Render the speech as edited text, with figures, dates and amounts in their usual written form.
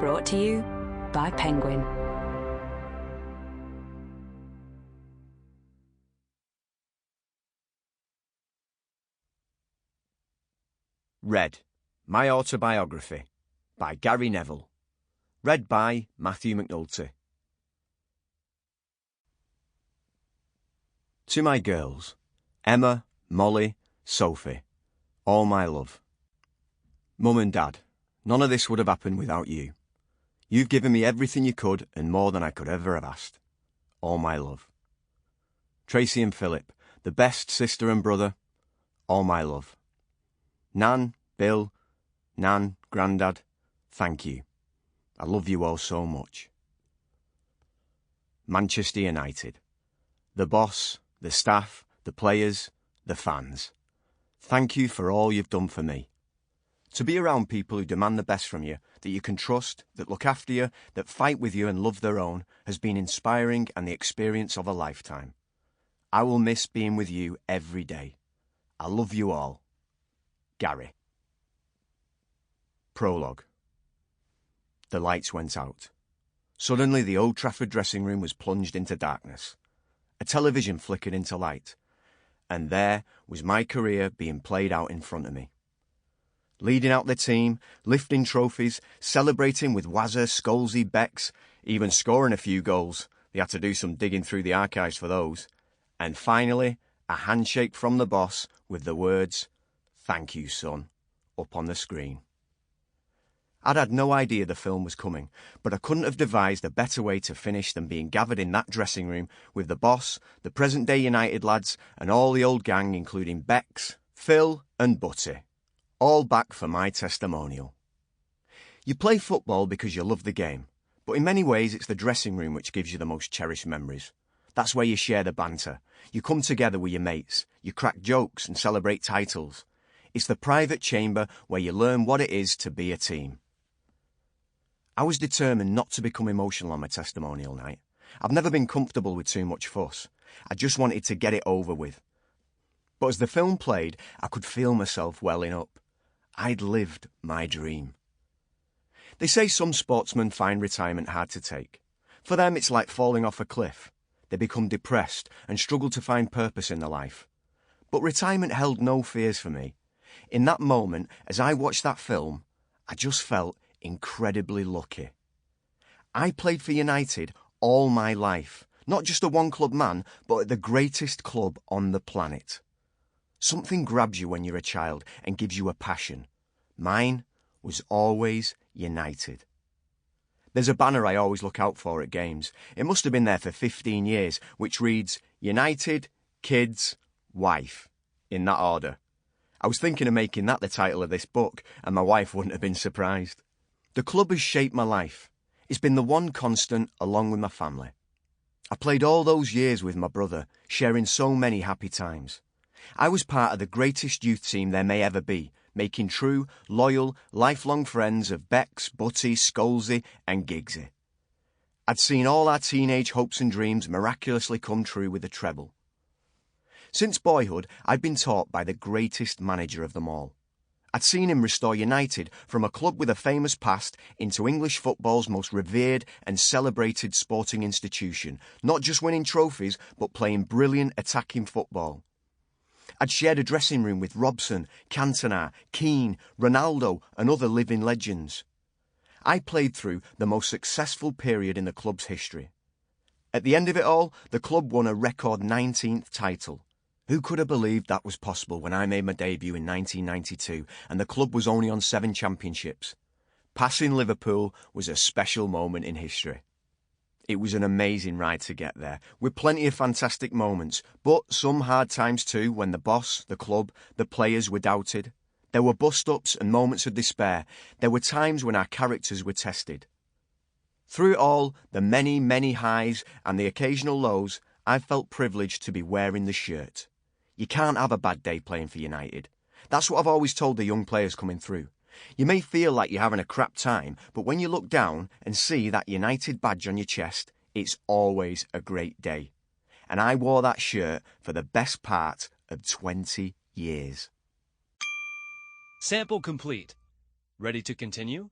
Brought to you by Penguin. Read, My Autobiography, by Gary Neville. Read by Matthew Mcnulty. To my girls, Emma, Molly, Sophie, all my love. Mum and Dad, none of this would have happened without you. You've given me everything you could and more than I could ever have asked. All my love. Tracy and Philip, the best sister and brother, all my love. Nan, Bill, Nan, Grandad, thank you. I love you all so much. Manchester United. The boss, the staff, the players, the fans. Thank you for all you've done for me. To be around people who demand the best from you, that you can trust, that look after you, that fight with you and love their own, has been inspiring and the experience of a lifetime. I will miss being with you every day. I love you all. Gary. Prologue. The lights went out. Suddenly the Old Trafford dressing room was plunged into darkness. A television flickered into light, and there was my career being played out in front of me. Leading out the team, lifting trophies, celebrating with Wazza, Scholesy, Becks, even scoring a few goals. They had to do some digging through the archives for those. And finally, a handshake from the boss with the words, "Thank you, son," up on the screen. I'd had no idea the film was coming, but I couldn't have devised a better way to finish than being gathered in that dressing room with the boss, the present-day United lads, and all the old gang, including Becks, Phil and Butty, all back for my testimonial. You play football because you love the game, but in many ways it's the dressing room which gives you the most cherished memories. That's where you share the banter. You come together with your mates. You crack jokes and celebrate titles. It's the private chamber where you learn what it is to be a team. I was determined not to become emotional on my testimonial night. I've never been comfortable with too much fuss. I just wanted to get it over with. But as the film played, I could feel myself welling up. I'd lived my dream. They say some sportsmen find retirement hard to take. For them, it's like falling off a cliff. They become depressed and struggle to find purpose in their life. But retirement held no fears for me. In that moment, as I watched that film, I just felt incredibly lucky. I played for United all my life, not just a one-club man, but at the greatest club on the planet. Something grabs you when you're a child and gives you a passion. Mine was always United. There's a banner I always look out for at games. It must have been there for 15 years, which reads, United, Kids, Wife, in that order. I was thinking of making that the title of this book, and my wife wouldn't have been surprised. The club has shaped my life. It's been the one constant along with my family. I played all those years with my brother, sharing so many happy times. I was part of the greatest youth team there may ever be, making true, loyal, lifelong friends of Becks, Butty, Scholesy and Giggsy. I'd seen all our teenage hopes and dreams miraculously come true with the treble. Since boyhood, I'd been taught by the greatest manager of them all. I'd seen him restore United from a club with a famous past into English football's most revered and celebrated sporting institution, not just winning trophies, but playing brilliant attacking football. I'd shared a dressing room with Robson, Cantona, Keane, Ronaldo and other living legends. I played through the most successful period in the club's history. At the end of it all, the club won a record 19th title. Who could have believed that was possible when I made my debut in 1992 and the club was only on 7 championships? Passing Liverpool was a special moment in history. It was an amazing ride to get there, with plenty of fantastic moments, but some hard times too when the boss, the club, the players were doubted. There were bust-ups and moments of despair. There were times when our characters were tested. Through it all, the many, many highs and the occasional lows, I felt privileged to be wearing the shirt. You can't have a bad day playing for United. That's what I've always told the young players coming through. You may feel like you're having a crap time, but when you look down and see that United badge on your chest, it's always a great day. And I wore that shirt for the best part of 20 years. Sample complete. Ready to continue?